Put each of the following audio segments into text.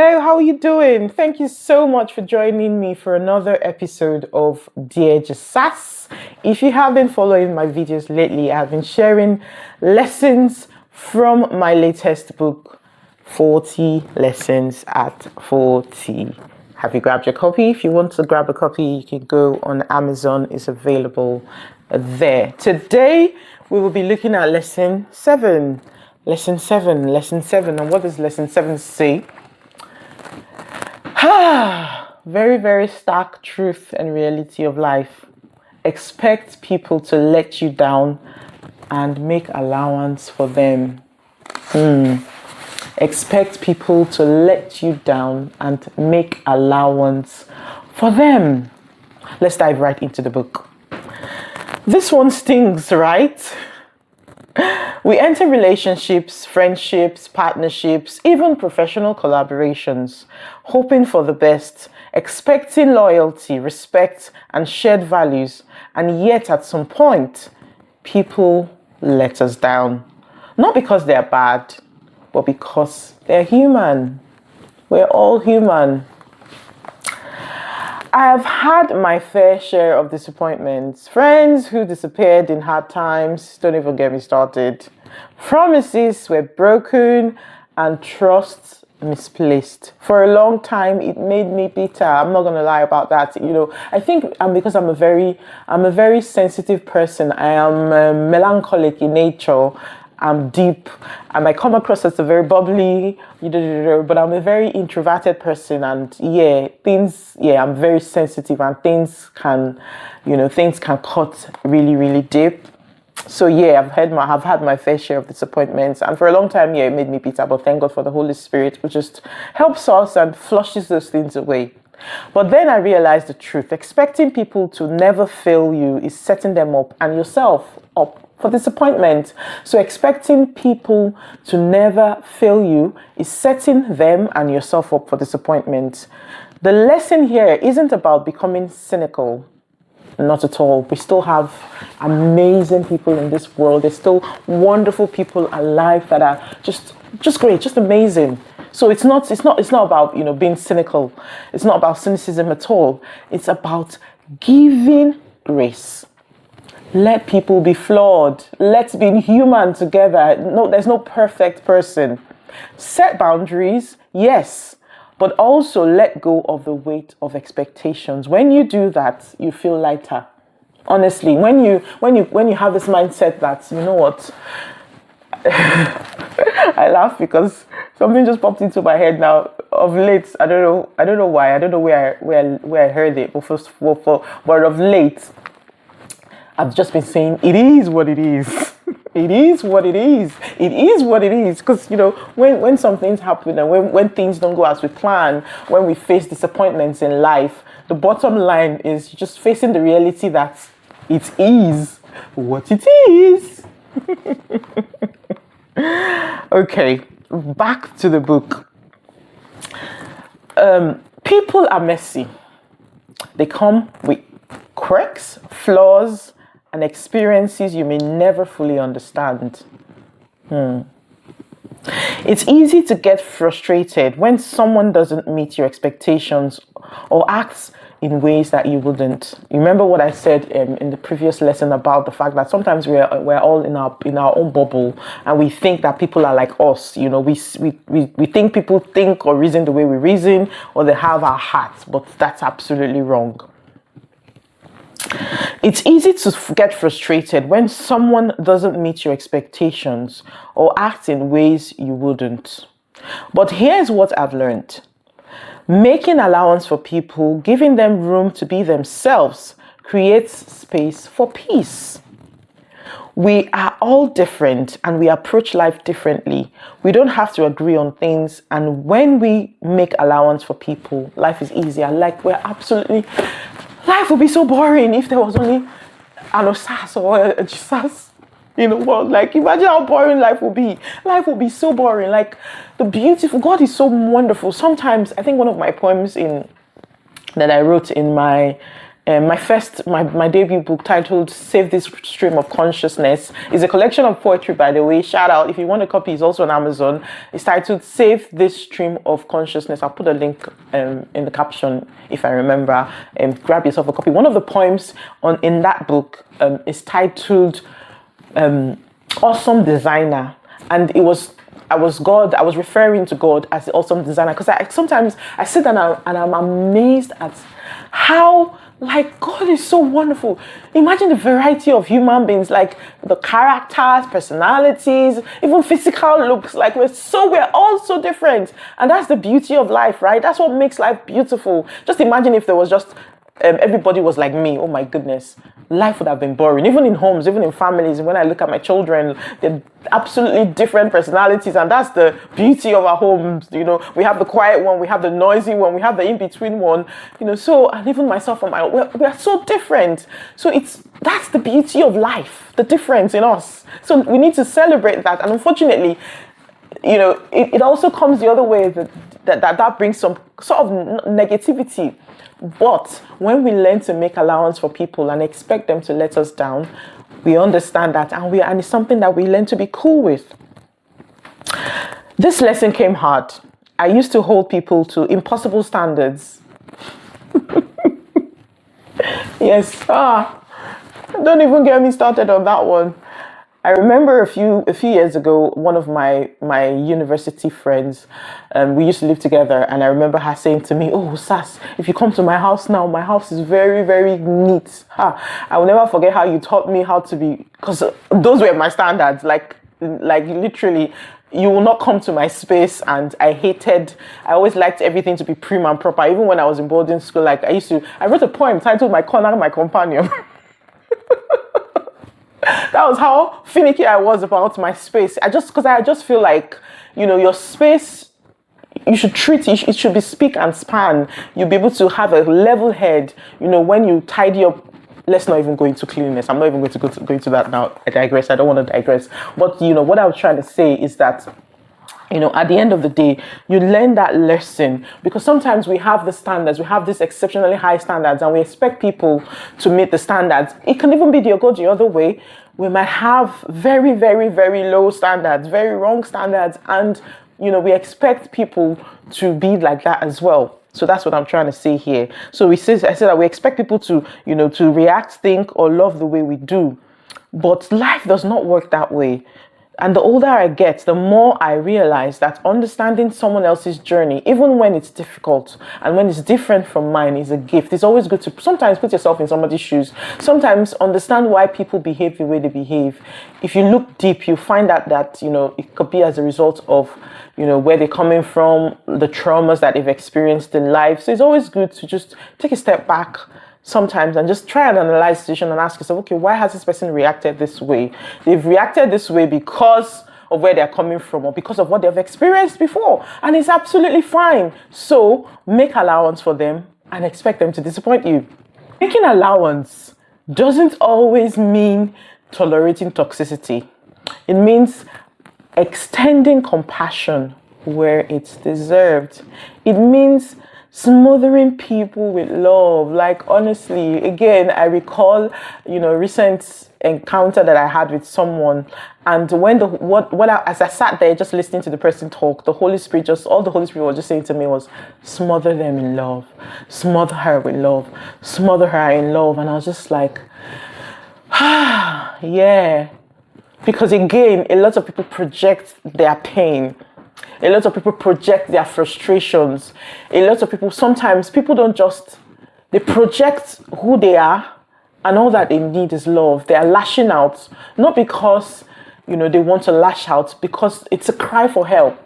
Hello, how are you doing? Thank you so much for joining me for another episode of Dear Jesus. If you have been following my videos lately, I've been sharing lessons from my latest book, 40 Lessons at 40. Have you grabbed your copy? If you want to grab a copy, you can go on Amazon. It's available there. Today, we will be looking at lesson 7. Lesson 7. And what does lesson 7 say? Very, very stark truth and reality of life. Expect people to let you down and make allowance for them. Expect people to let you down and make allowance for them. Let's dive right into the book. This one stings, right? We enter relationships, friendships, partnerships, even professional collaborations, hoping for the best, expecting loyalty, respect, and shared values, and yet at some point, people let us down. Not because they're bad, but because they're human. We're all human. I have had my fair share of disappointments. Friends who disappeared in hard times, don't even get me started. Promises were broken and trust misplaced. For a long time, it made me bitter. I'm not gonna lie about that. I think because I'm a very sensitive person. I am melancholic in nature. I'm deep. I might come across as a very bubbly, but I'm a very introverted person, and I'm very sensitive, and things can cut really, really deep. So I've had my fair share of disappointments, and for a long time, it made me bitter. But thank God for the Holy Spirit, who just helps us and flushes those things away. But then I realized the truth. Expecting people to never fail you is setting them up and yourself up for disappointment. So expecting people to never fail you is setting them and yourself up for disappointment. The lesson here isn't about becoming cynical. Not at all. We still have amazing people in this world. There's still wonderful people alive that are just great, just amazing. So it's not about being cynical. It's not about cynicism at all. It's about giving grace. Let people be flawed. Let's be human together. No, there's no perfect person. Set boundaries, yes, but also let go of the weight of expectations. When you do that, you feel lighter. Honestly, when you have this mindset that, you know what, I laugh because something just popped into my head now. Of late, I don't know why. I don't know where I heard it. But of late, I've just been saying, it is what it is. It is what it is. It is what it is. Because, when some things happen and when things don't go as we plan, when we face disappointments in life, the bottom line is just facing the reality that it is what it is. Okay, back to the book. People are messy. They come with quirks, flaws, and experiences you may never fully understand. It's easy to get frustrated when someone doesn't meet your expectations or acts in ways that you wouldn't. You remember what I said in the previous lesson about the fact that sometimes we're all in our own bubble, and we think that people are like us. We think people think or reason the way we reason, or they have our hearts, but that's absolutely wrong. It's easy to get frustrated when someone doesn't meet your expectations or act in ways you wouldn't. But here's what I've learned. Making allowance for people, giving them room to be themselves, creates space for peace. We are all different and we approach life differently. We don't have to agree on things, and when we make allowance for people, life is easier. Life would be so boring if there was only an Osas or a Jesus in the world. Imagine how boring life would be. Life would be so boring. God is so wonderful. Sometimes, I think one of my poems that I wrote in my My debut book titled Save This Stream of Consciousness is a collection of poetry, by the way. Shout out. If you want a copy, it's also on Amazon. It's titled Save This Stream of Consciousness. I'll put a link in the caption if I remember. Grab yourself a copy. One of the poems in that book is titled Awesome Designer. And I was referring to God as the awesome designer, because sometimes I sit down and I'm amazed at how, like, God is so wonderful. Imagine the variety of human beings, like the characters, personalities, even physical looks. Like we're all so different, and that's the beauty of life, right? That's what makes life beautiful. Just imagine if there was just everybody was like me. Oh my goodness, life would have been boring. Even in homes, even in families, when I look at my children, they're absolutely different personalities, and that's the beauty of our homes. You know, we have the quiet one, we have the noisy one, we have the in-between one, you know. So, and even myself and we are so different. So that's the beauty of life, the difference in us. So we need to celebrate that. And unfortunately, you know, it also comes the other way, that brings some sort of negativity. But when we learn to make allowance for people and expect them to let us down, we understand that, and it's something that we learn to be cool with. This lesson came hard. I used to hold people to impossible standards. Yes. Don't even get me started on that one. I remember a few years ago, one of my university friends, we used to live together, and I remember her saying to me, "Oh, Sass, if you come to my house now, my house is very, very neat." I will never forget how you taught me how to be, because those were my standards. Like literally, you will not come to my space, and I always liked everything to be prim and proper. Even when I was in boarding school, like I wrote a poem titled "My Corner, My Companion." That was how finicky I was about my space. I just feel like, you know, your space, you should treat it should be spick and span. You'll be able to have a level head, you know, when you tidy up. Let's not even go into cleanliness. I'm not even going to go into that now. I digress. I don't want to digress. But, you know, what I was trying to say is that, you know, at the end of the day, you learn that lesson, because sometimes we have the standards, we have these exceptionally high standards, and we expect people to meet the standards. It can even be the other way. We might have very, very, very low standards, very wrong standards, and, you know, we expect people to be like that as well. So that's what I'm trying to say here. So I said that we expect people to, you know, to react, think, or love the way we do. But life does not work that way. And the older I get, the more I realize that understanding someone else's journey, even when it's difficult and when it's different from mine, is a gift. It's always good to sometimes put yourself in somebody's shoes. Sometimes understand why people behave the way they behave. If you look deep, you find out that, you know, it could be as a result of, you know, where they're coming from, the traumas that they've experienced in life. So it's always good to just take a step back sometimes and just try and analyze the situation and ask yourself, okay, why has this person reacted this way? They've reacted this way because of where they're coming from, or because of what they've experienced before, and it's absolutely fine. So make allowance for them and expect them to disappoint you. Making allowance doesn't always mean tolerating toxicity. It means extending compassion where it's deserved. It means smothering people with love. Like, honestly, again, I recall, you know, recent encounter that I had with someone, and when as I sat there just listening to the person talk, all the Holy Spirit was just saying to me was, smother them in love, smother her with love, smother her in love. And I was just like, yeah, because again, a lot of people project their pain. A lot of people project their frustrations. A lot of people, sometimes people they project who they are, and all that they need is love. They are lashing out, not because, you know, they want to lash out, because it's a cry for help.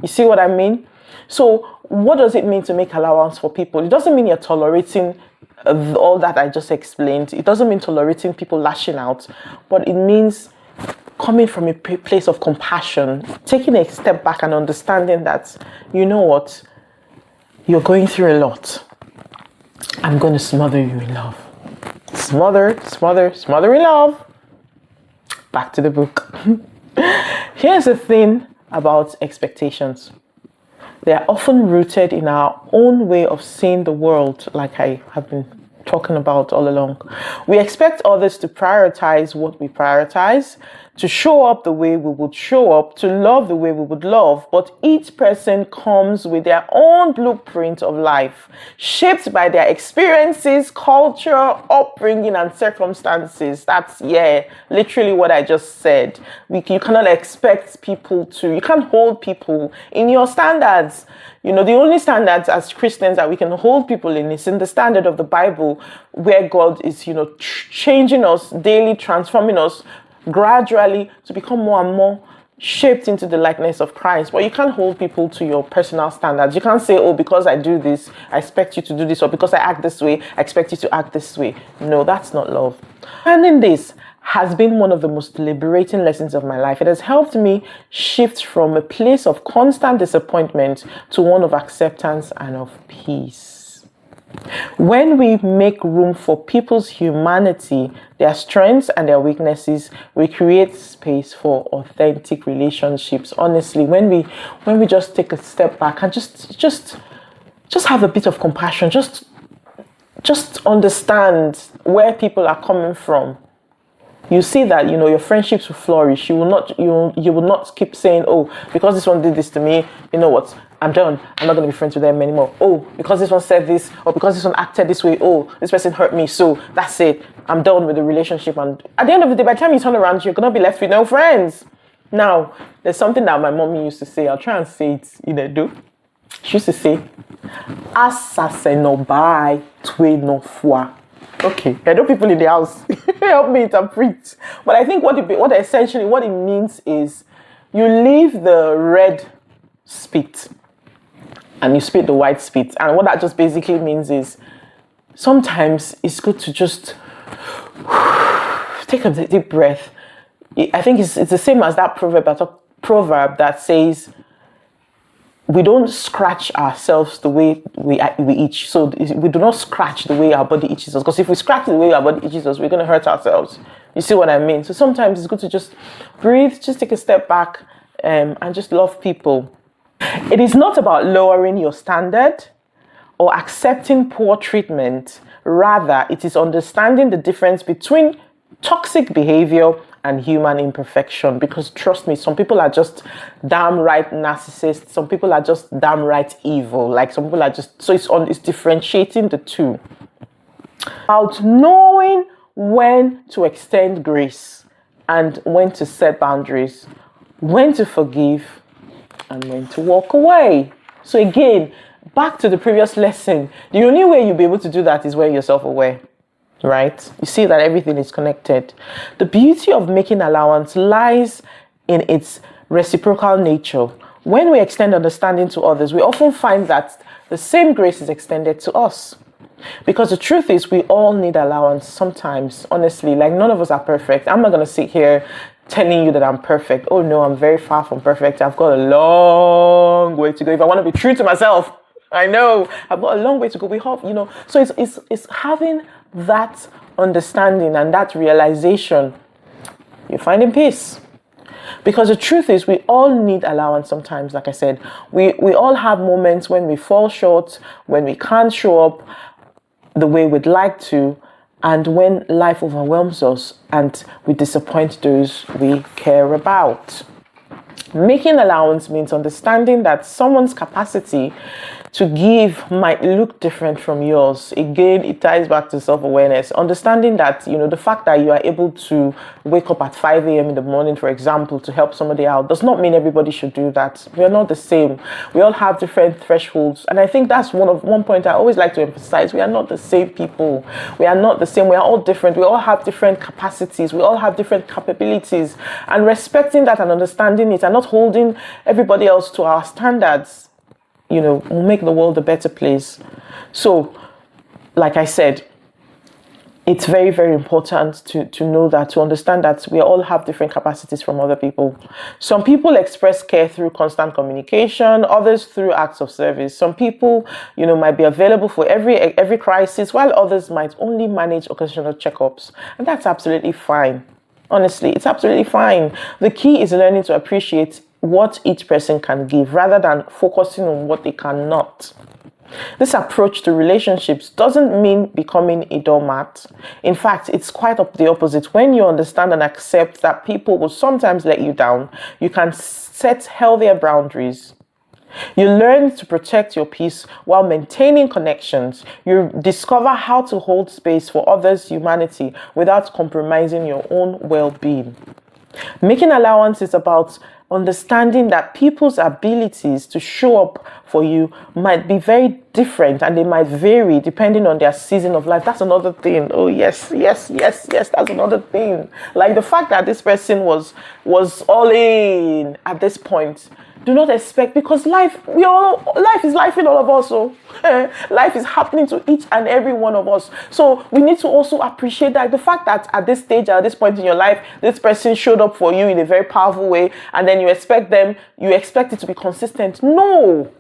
You see what I mean? So what does it mean to make allowance for people? It doesn't mean you're tolerating all that I just explained. It doesn't mean tolerating people lashing out, but it means coming from a place of compassion, taking a step back and understanding that, you know what, you're going through a lot. I'm going to smother you in love. Smother, smother, smother in love. Back to the book. Here's the thing about expectations. They are often rooted in our own way of seeing the world, like I have been talking about all along. We expect others to prioritize what we prioritize, to show up the way we would show up, to love the way we would love, but each person comes with their own blueprint of life, shaped by their experiences, culture, upbringing, and circumstances. That's, literally what I just said. You cannot expect people to, you can't hold people in your standards. The only standards as Christians that we can hold people in is in the standard of the Bible, where God is, changing us daily, transforming us gradually to become more and more shaped into the likeness of Christ. But you can't hold people to your personal standards. You can't say, oh, because I do this, I expect you to do this, or because I act this way, I expect you to act this way. No, that's not love. And in this has been one of the most liberating lessons of my life. It has helped me shift from a place of constant disappointment to one of acceptance and of peace. When we make room for people's humanity, their strengths and their weaknesses, we create space for authentic relationships. Honestly, when we just take a step back and just have a bit of compassion, just understand where people are coming from, you see that your friendships will flourish. You will not keep saying, oh, because this one did this to me, you know what, I'm done, I'm not going to be friends with them anymore. Oh, because this one said this, or because this one acted this way, oh, this person hurt me, so that's it, I'm done with the relationship. And at the end of the day, by the time you turn around, you're going to be left with no friends. Now, there's something that my mommy used to say. I'll try and say it in Edo. She used to say, "Asase no bai, twe no fwa." Okay, I know people in the house help me interpret. But I think what it means is you leave the red spit and you spit the white spit. And what that just basically means is sometimes it's good to just take a deep breath. I think it's the same as that proverb that says, we don't scratch ourselves the way we itch. So we do not scratch the way our body itches us. Because if we scratch the way our body itches us, we're going to hurt ourselves. You see what I mean? So sometimes it's good to just breathe, just take a step back, and just love people. It is not about lowering your standard or accepting poor treatment. Rather, it is understanding the difference between toxic behavior and human imperfection. Because trust me, some people are just damn right narcissists. Some people are just damn right evil. Like some people are just, so it's differentiating the two. About knowing when to extend grace and when to set boundaries, when to forgive and when to walk away. So again, back to the previous lesson, the only way you'll be able to do that is when you're self-aware. Right? You see that everything is connected. The beauty of making allowance lies in its reciprocal nature. When we extend understanding to others, we often find that the same grace is extended to us. Because the truth is, we all need allowance sometimes. Honestly, like none of us are perfect. I'm not going to sit here telling you that I'm perfect. Oh no, I'm very far from perfect. I've got a long way to go. If I want to be true to myself, I know I've got a long way to go. We hope, so it's having that understanding and that realization, you find in peace. Because the truth is, we all need allowance sometimes. Like I said, we all have moments when we fall short, when we can't show up the way we'd like to, and when life overwhelms us and we disappoint those we care about. Making allowance means understanding that someone's capacity to give might look different from yours. Again, it ties back to self-awareness. Understanding that, the fact that you are able to wake up at 5 a.m. in the morning, for example, to help somebody out does not mean everybody should do that. We are not the same. We all have different thresholds. And I think that's one point I always like to emphasize. We are not the same people. We are not the same. We are all different. We all have different capacities. We all have different capabilities. And respecting that and understanding it and not holding everybody else to our standards, will make the world a better place. So, like I said, it's very, very important to know that, to understand that we all have different capacities from other people. Some people express care through constant communication, others through acts of service. Some people, might be available for every crisis, while others might only manage occasional checkups. And that's absolutely fine. Honestly, it's absolutely fine. The key is learning to appreciate what each person can give rather than focusing on what they cannot. This approach to relationships doesn't mean becoming a doormat. In fact, it's quite the opposite. When you understand and accept that people will sometimes let you down, you can set healthier boundaries. You learn to protect your peace while maintaining connections. You discover how to hold space for others' humanity without compromising your own well-being. Making allowance is about understanding that people's abilities to show up for you might be very different and they might vary depending on their season of life. That's another thing. Oh yes, that's another thing. Like the fact that this person was all in at this point. Do not expect, because life is life in all of us. So life is happening to each and every one of us. So we need to also appreciate that the fact that at this stage, at this point in your life, this person showed up for you in a very powerful way, and then you expect it to be consistent. No.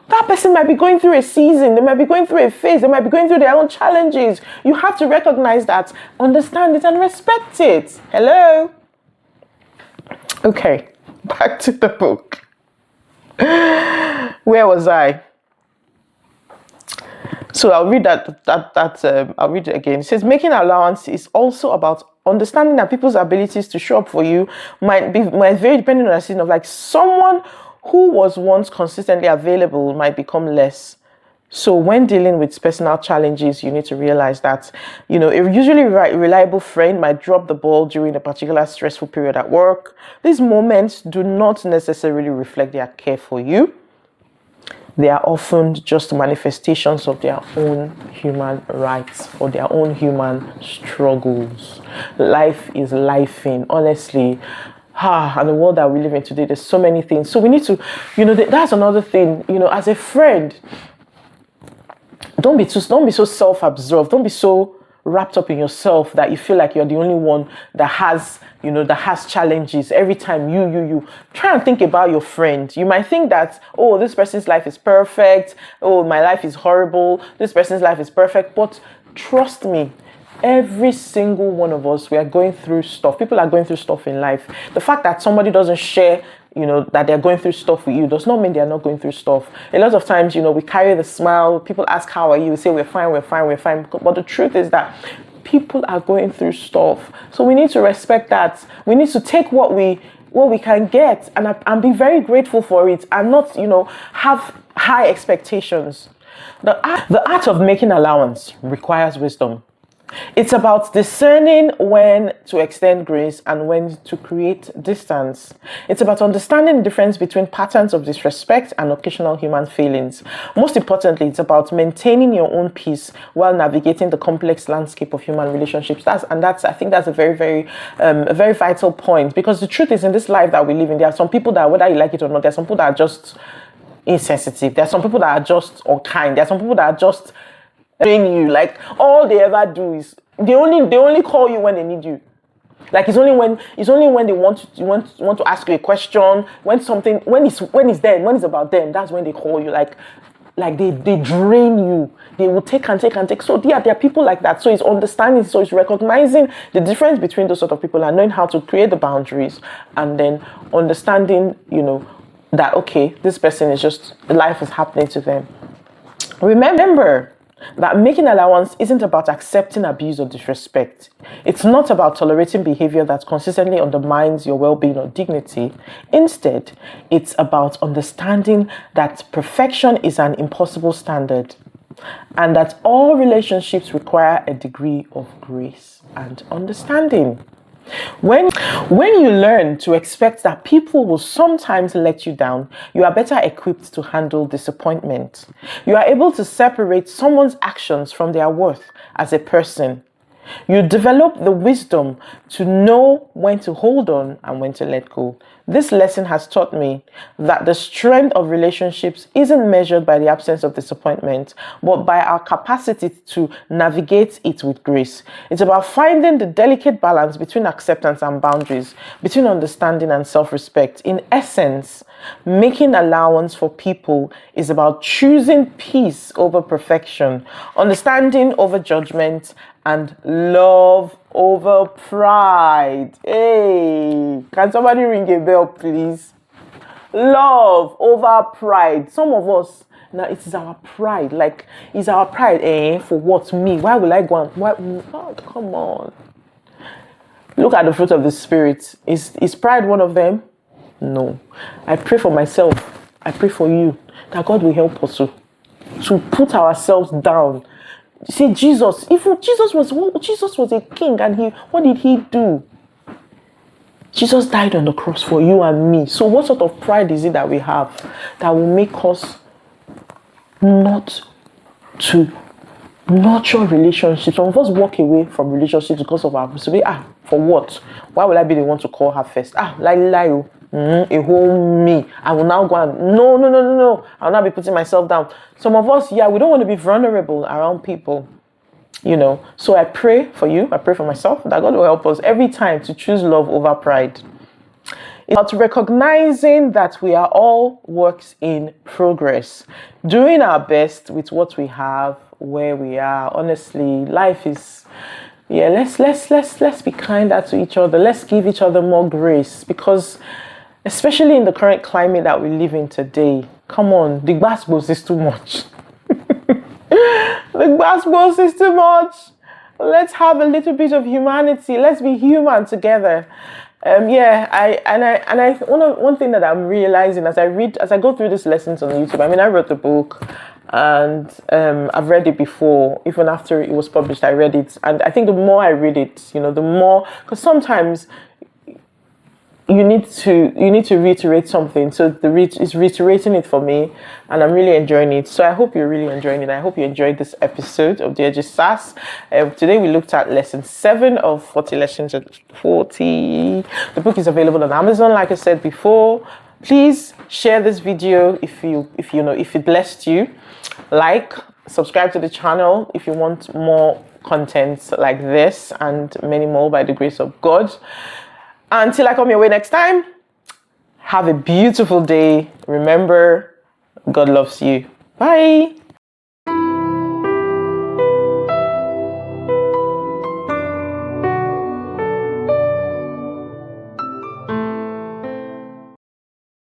That person might be going through a season, they might be going through a phase, they might be going through their own challenges. You have to recognize that, understand it, and respect it. Hello? Okay. Back to the book. Where was I? So I'll read I'll read it again. It says, making allowance is also about understanding that people's abilities to show up for you might vary depending on the season of, like, someone who was once consistently available might become less. So when dealing with personal challenges, you need to realize that, a usually reliable friend might drop the ball during a particular stressful period at work. These moments do not necessarily reflect their care for you. They are often just manifestations of their own human rights or their own human struggles. Life is lifing, honestly. And the world that we live in today, there's so many things. So we need to, that's another thing, as a friend, don't be so self-absorbed. Don't be so wrapped up in yourself that you feel like you're the only one that has challenges every time. You try and think about your friend. You might think that, oh, this person's life is perfect. Oh, my life is horrible. This person's life is perfect. But trust me, every single one of us, we are going through stuff. People are going through stuff in life. The fact that somebody doesn't share that they're going through stuff with you does not mean they're not going through stuff. A lot of times, we carry the smile. People ask, how are you? We say, we're fine. But the truth is that people are going through stuff. So we need to respect that. We need to take what we can get and be very grateful for it, and not, have high expectations. The art of making allowance requires wisdom. It's about discerning when to extend grace and when to create distance. It's about understanding the difference between patterns of disrespect and occasional human feelings. Most importantly, it's about maintaining your own peace while navigating the complex landscape of human relationships. I think that's a very, very, a very vital point, because the truth is, in this life that we live in, there are some people that, whether you like it or not, there are some people that are just insensitive. There are some people that are just unkind. There are some people that are just you, like, all they ever do is they only call you when they need you. Like, it's only when they want to ask you a question, when it's about them, that's when they call you. Like they drain you. They will take and take and take. So there are people like that. So it's understanding, so it's recognizing the difference between those sort of people and knowing how to create the boundaries, and then understanding, that, okay, this person is just, life is happening to them. Remember that making allowance isn't about accepting abuse or disrespect. It's not about tolerating behavior that consistently undermines your well-being or dignity. Instead, it's about understanding that perfection is an impossible standard, and that all relationships require a degree of grace and understanding. When you learn to expect that people will sometimes let you down, you are better equipped to handle disappointment. You are able to separate someone's actions from their worth as a person. You develop the wisdom to know when to hold on and when to let go. This lesson has taught me that the strength of relationships isn't measured by the absence of disappointment, but by our capacity to navigate it with grace. It's about finding the delicate balance between acceptance and boundaries, between understanding and self-respect. In essence, making allowance for people is about choosing peace over perfection, understanding over judgment, and love over pride. Hey, can somebody ring a bell, please? Love over pride. Some of us, Now it is our pride. Like, it's our pride. For what? Me? Why will I go and why? Oh, come on. Look at the fruit of the Spirit. Is pride one of them? No. I pray for myself. I pray for you that God will help us to put ourselves down. See, Jesus was a king, and what did he do? Jesus died on the cross for you and me. So what sort of pride is it that we have that will make us not to nurture relationships? Some of us walk away from relationships because of our for what? Why will I be the one to call her first? A whole me. I will now go and no. I'll not be putting myself down. Some of us, we don't want to be vulnerable around people. So I pray for you, I pray for myself, that God will help us every time to choose love over pride. It's about recognizing that we are all works in progress, doing our best with what we have, where we are. Honestly, life is, let's be kinder to each other. Let's give each other more grace, because especially in the current climate that we live in today, come on, the gbasgbos is too much. The gbasgbos is too much. Let's have a little bit of humanity. Let's be human together. One thing that I'm realizing as I go through these lessons on YouTube. I wrote the book, and I've read it before. Even after it was published, I read it, and I think the more I read it, the more, because sometimes you need to reiterate something. So it's reiterating it for me, and I'm really enjoying it. So I hope you're really enjoying it. I hope you enjoyed this episode of Dear SAS. Today we looked at lesson 7 of 40 lessons at 40. The book is available on Amazon, like I said before. Please share this video if it blessed you. Like, subscribe to the channel if you want more content like this and many more by the grace of God. Until I come your way next time, have a beautiful day. Remember, God loves you. Bye.